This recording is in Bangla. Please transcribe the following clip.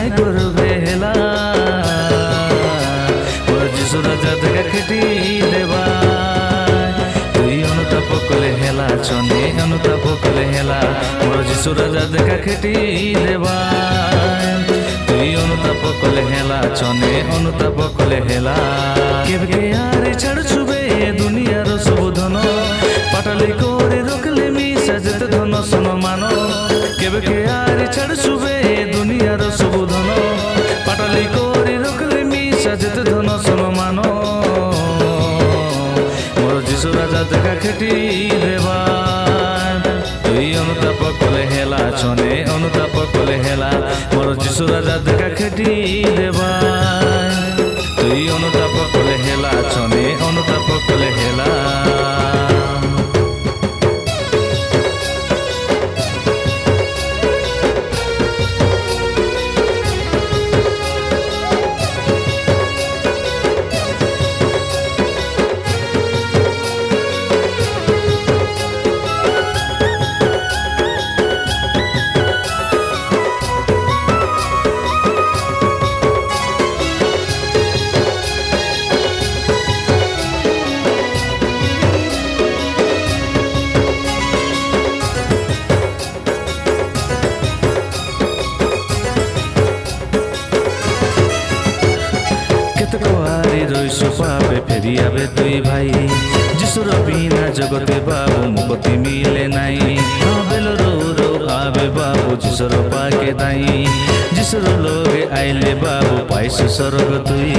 নাই করবে হেলা মোর যিশু রাজা দেখা খেটি দেবা তুই অনুতাপ কলে হেলা চনে অনুতাপ কলে হেলা মোর যিশু রাজা দেখা খেটি দেবা তুই অনুতাপ কলে হেলা চনে অনুতাপ কলে হেলা কেবে আরে ছাড় ছুবে দুনিয়ার সব ধন পাটালি করে রকলে মিশা যেতে ধন সন মানো কেবে আরে ছাড় ছুবে দুনিয়ার সব ধন পাটালি করে রকলে মিশা যেতে ধন সন মানো মোর যিশু রাজা দেখা খেটি দেবা তুই অনুতাপ কলে হেলা চনে অনুতাপ কলে হেলা মোর যিশু রাজা দেখা খেটি দেবা তুই অনুতাপ কলে হেলা চনে অনুতাপ কলে হেলা রইসু পাবে ফেরি আবে তুই ভাই যিশুর বিনা জগতে বাবু মুক্তি মিলে নাই বেলো রো আবে বাবু যিশুর পাকে দাই যিশুর লোগে আইলে বাবু পাইসু স্বর্গ তুই